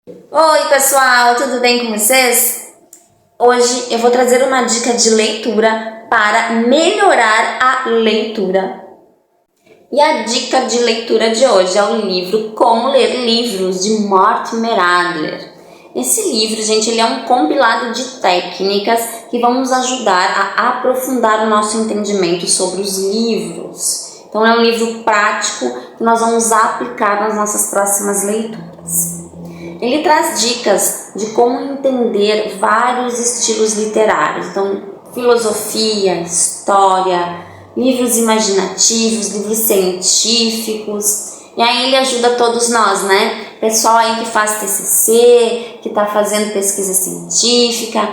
Oi pessoal, tudo bem com vocês? Hoje eu vou trazer uma dica de leitura para melhorar a leitura. E a dica de leitura de hoje é o livro Como Ler Livros, de Mortimer Adler. Esse livro, gente, ele é um compilado de técnicas que vão nos ajudar a aprofundar o nosso entendimento sobre os livros. Então é um livro prático que nós vamos aplicar nas nossas próximas leituras. Ele traz dicas de como entender vários estilos literários, então filosofia, história, livros imaginativos, livros científicos, e aí ele ajuda todos nós, né? Pessoal aí que faz TCC, que está fazendo pesquisa científica,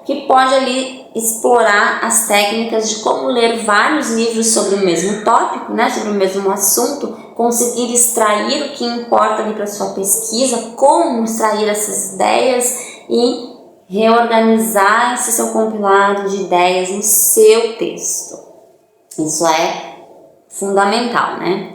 que pode ali explorar as técnicas de como ler vários livros sobre o mesmo tópico, né? Sobre o mesmo assunto, conseguir extrair o que importa ali para sua pesquisa, como extrair essas ideias e reorganizar esse seu compilado de ideias no seu texto. Isso é fundamental, né?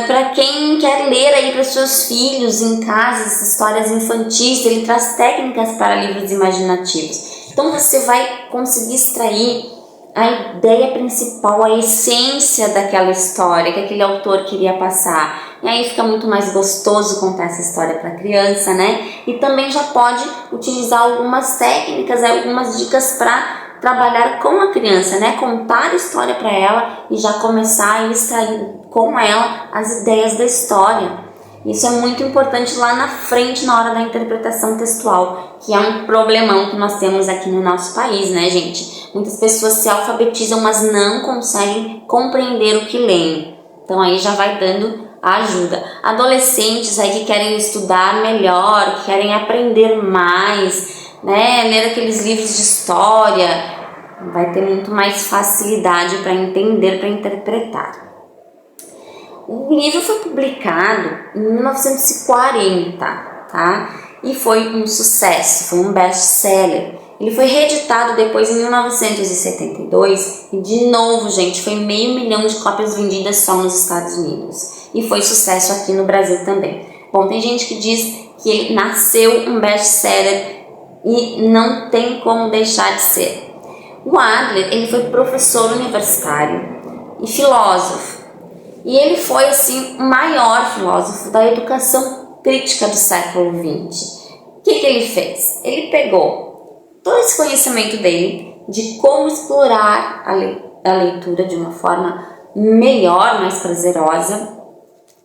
Para quem quer ler aí para seus filhos em casa, histórias infantis, ele traz técnicas para livros imaginativos. Então você vai conseguir extrair a ideia principal, a essência daquela história que aquele autor queria passar. E aí fica muito mais gostoso contar essa história para a criança, né? E também já pode utilizar algumas técnicas, algumas dicas para trabalhar com a criança, né? Contar a história para ela e já começar a extrair com ela as ideias da história. Isso é muito importante lá na frente, na hora da interpretação textual, que é um problemão que nós temos aqui no nosso país, né, gente? Muitas pessoas se alfabetizam, mas não conseguem compreender o que leem. Então aí já vai dando ajuda. Adolescentes aí que querem estudar melhor, que querem aprender mais, né? Ler aqueles livros de história, vai ter muito mais facilidade para entender, para interpretar. O livro foi publicado em 1940, tá? E foi um sucesso, foi um best-seller. Ele foi reeditado depois em 1972 e de novo, gente, foi 500 mil de cópias vendidas só nos Estados Unidos. E foi sucesso aqui no Brasil também. Bom, tem gente que diz que ele nasceu um best-seller e não tem como deixar de ser. O Adler, ele foi professor universitário e filósofo. E ele foi, assim, o maior filósofo da educação crítica do século XX. O que ele fez? Ele pegou todo esse conhecimento dele de como explorar a leitura de uma forma melhor, mais prazerosa,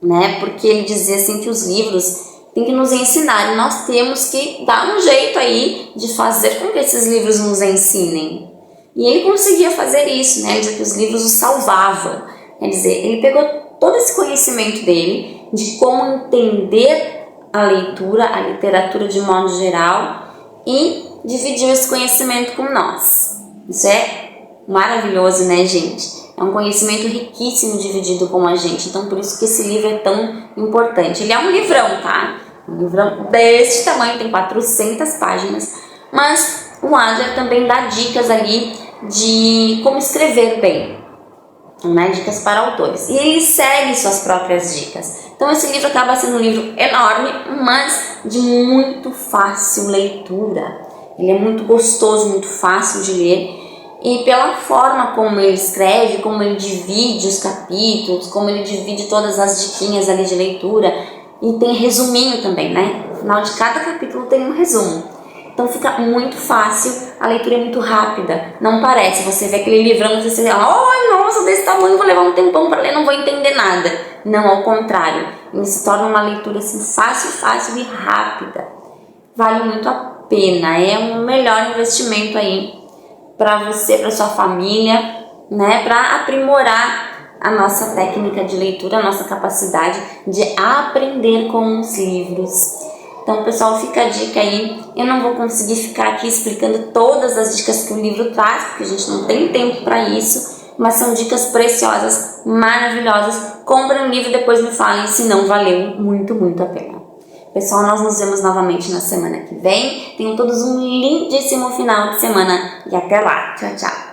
né? Porque ele dizia assim que os livros têm que nos ensinar e nós temos que dar um jeito aí de fazer com que esses livros nos ensinem. E ele conseguia fazer isso, né? Ele dizia que os livros o salvavam. Quer dizer, ele pegou todo esse conhecimento dele de como entender a leitura, a literatura de modo geral e dividiu esse conhecimento com nós. Isso é maravilhoso, né, gente? É um conhecimento riquíssimo dividido com a gente. Então, por isso que esse livro é tão importante. Ele é um livrão, tá? Um livrão deste tamanho, tem 400 páginas. Mas o Adler também dá dicas ali de como escrever bem. Né, dicas para autores. E ele segue suas próprias dicas. Então esse livro acaba sendo um livro enorme, mas de muito fácil leitura. Ele é muito gostoso, muito fácil de ler. E pela forma como ele escreve, como ele divide os capítulos, como ele divide todas as diquinhas ali de leitura. E tem resuminho também, né? No final de cada capítulo tem um resumo. Então fica muito fácil, a leitura é muito rápida, não parece, você vê aquele livrão, você fala, oh, nossa, desse tamanho, vou levar um tempão para ler, não vou entender nada. Não, ao contrário, ele se torna uma leitura assim, fácil e rápida. Vale muito a pena, é um melhor investimento aí para você, para sua família, né, para aprimorar a nossa técnica de leitura, a nossa capacidade de aprender com os livros. Então, pessoal, fica a dica aí. Eu não vou conseguir ficar aqui explicando todas as dicas que o livro traz, porque a gente não tem tempo para isso, mas são dicas preciosas, maravilhosas. Comprem um livro e depois me falem se não valeu muito a pena. Pessoal, nós nos vemos novamente na semana que vem. Tenham todos um lindíssimo final de semana e até lá. Tchau, tchau.